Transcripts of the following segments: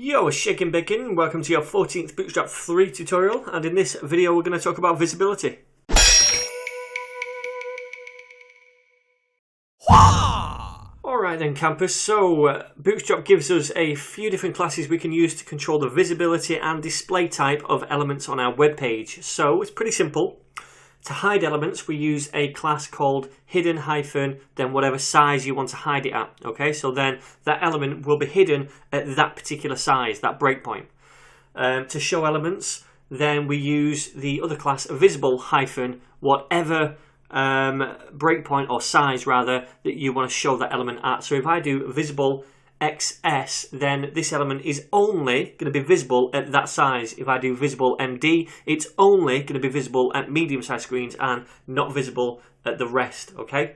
Yo, shaking bacon, welcome to your 14th Bootstrap 3 tutorial, and in this video we're going to talk about visibility. Alright then campers, so Bootstrap gives us a few different classes we can use to control the visibility and display type of elements on our web page. So it's pretty simple. To hide elements, we use a class called hidden hyphen, then whatever size you want to hide it at. Okay, so then that element will be hidden at that particular size, that breakpoint. To show elements, then we use the other class visible hyphen, whatever breakpoint or size rather that you want to show that element at. So if I do visible XS, then this element is only going to be visible at that size. If I do visible MD, it's only going to be visible at medium sized screens and not visible at the rest. Okay,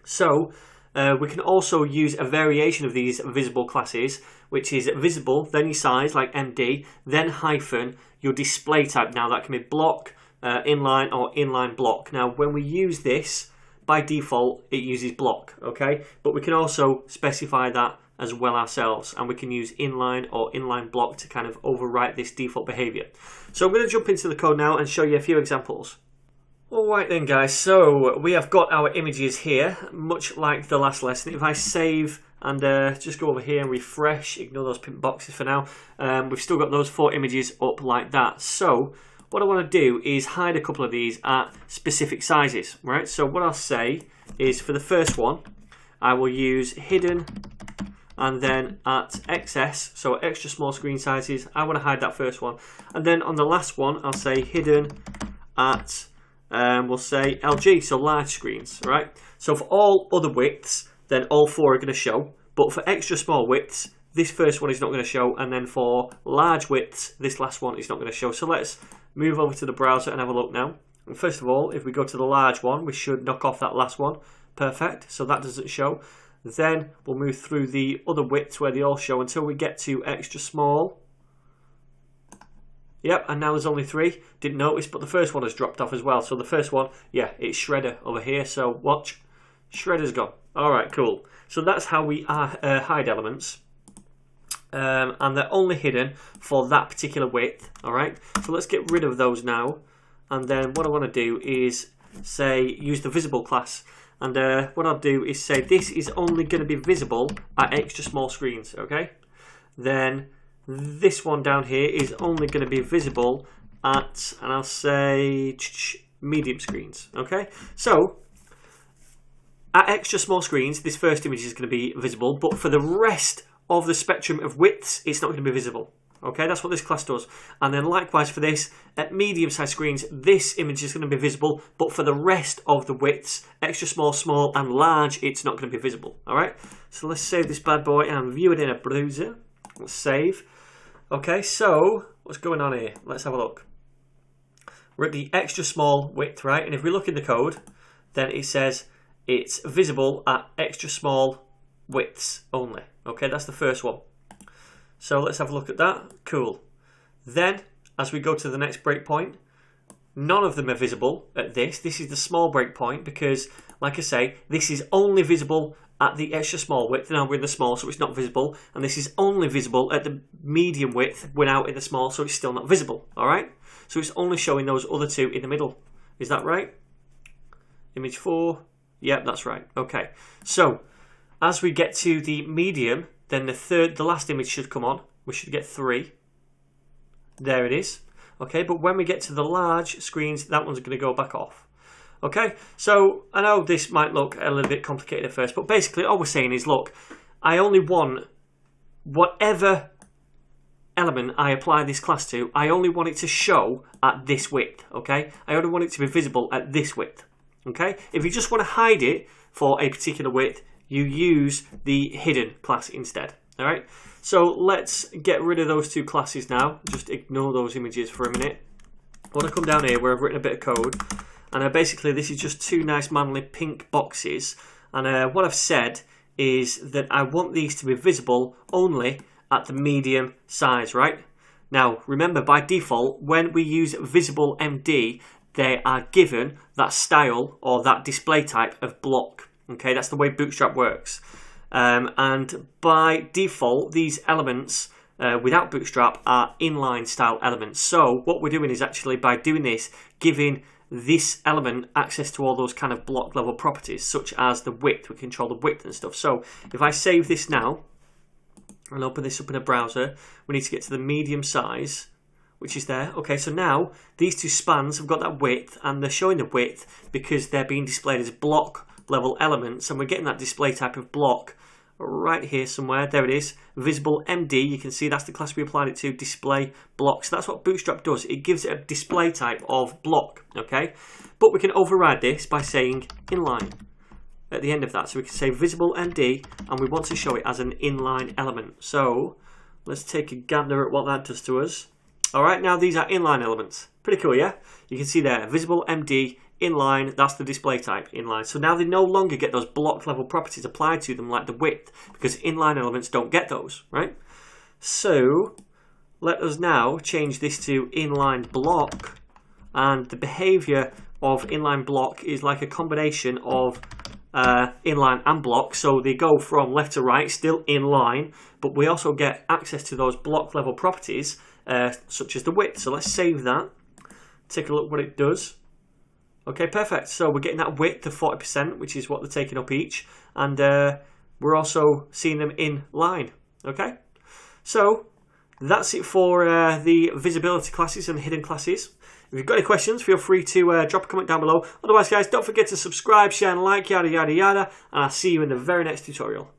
so we can also use a variation of these visible classes, which is visible, then your size like MD, then hyphen your display type. Now that can be block, inline or inline block. Now when we use this, by default it uses block, okay, but we can also specify that as well ourselves, and we can use inline or inline block to kind of overwrite this default behavior. So I'm going to jump into the code now and show you a few examples. Alright then guys, so we have got our images here, much like the last lesson. If I save and just go over here and refresh, ignore those pink boxes for now, we've still got those 4 images up like that. So what I want to do is hide a couple of these at specific sizes, right? So what I'll say is for the first one, I will use hidden and then at XS, so extra small screen sizes, I want to hide that first one. And then on the last one, I'll say hidden at, we'll say LG, so large screens, right? So for all other widths, then all 4 are going to show. But for extra small widths, this first one is not going to show. And then for large widths, this last one is not going to show. So let's move over to the browser and have a look now. And first of all, if we go to the large one, we should knock off that last one. Perfect, so that doesn't show. Then we'll move through the other widths where they all show until we get to extra small. Yep, and now there's only 3. Didn't notice, but the first one has dropped off as well. So the first one, yeah, it's Shredder over here. So watch, Shredder's gone. Alright, cool. So that's how we hide elements. And they're only hidden for that particular width. Alright, so let's get rid of those now. And then what I want to do is say use the visible class. And what I'll do is say this is only going to be visible at extra small screens, okay? Then this one down here is only going to be visible at, and I'll say medium screens, okay? So at extra small screens, this first image is going to be visible, but for the rest of the spectrum of widths, it's not going to be visible. Okay, that's what this class does. And then likewise for this, at medium sized screens, this image is going to be visible, but for the rest of the widths, extra small, small and large, it's not going to be visible. Alright, so let's save this bad boy and view it in a browser. Let's save. Okay, so what's going on here? Let's have a look. We're at the extra small width, right? And if we look in the code, then it says it's visible at extra small widths only. Okay, that's the first one. So let's have a look at that. Cool. Then, as we go to the next breakpoint, none of them are visible at this. This is the small breakpoint because, like I say, this is only visible at the extra small width. Now we're in the small, so it's not visible. And this is only visible at the medium width. We're now in the small, so it's still not visible. All right? So it's only showing those other 2 in the middle. Is that right? Image 4. Yep, that's right. Okay. So, as we get to the medium, then the last image should come on. We should get 3. There it is. Okay, but when we get to the large screens, that one's going to go back off. Okay, so I know this might look a little bit complicated at first, but basically all we're saying is, look, I only want whatever element I apply this class to, I only want it to show at this width. Okay, I only want it to be visible at this width. Okay, if you just want to hide it for a particular width, you use the hidden class instead. Alright, so let's get rid of those 2 classes now. Just ignore those images for a minute. I want to come down here where I've written a bit of code, and basically this is just 2 nice manly pink boxes, and what I've said is that I want these to be visible only at the medium size, right? Now remember, by default, when we use visible MD, they are given that style or that display type of block. Okay, that's the way Bootstrap works. And by default, these elements without Bootstrap are inline style elements. So what we're doing is actually, by doing this, giving this element access to all those kind of block level properties, such as the width. We control the width and stuff. So if I save this now and open this up in a browser, we need to get to the medium size, which is there. Okay, so now these two spans have got that width, and they're showing the width because they're being displayed as block level elements, and we're getting that display type of block right here somewhere. There it is, visible MD. You can see that's the class we applied it to, display block. So that's what Bootstrap does. It gives it a display type of block. Okay, but we can override this by saying inline at the end of that. So we can say visible MD, and we want to show it as an inline element. So let's take a gander at what that does to us. All right, now these are inline elements. Pretty cool, yeah? You can see there, visible MD, inline, that's the display type, inline. So now they no longer get those block level properties applied to them like the width, because inline elements don't get those, right? So let us now change this to inline block, and the behavior of inline block is like a combination of inline and block. So they go from left to right, still inline, but we also get access to those block level properties, such as the width. So let's save that, take a look what it does. Okay, perfect. So we're getting that width of 40%, which is what they're taking up each, and we're also seeing them in line. Okay, so that's it for the visibility classes and hidden classes. If you've got any questions, feel free to drop a comment down below. Otherwise, guys, don't forget to subscribe, share, and like, yada, yada, yada, and I'll see you in the very next tutorial.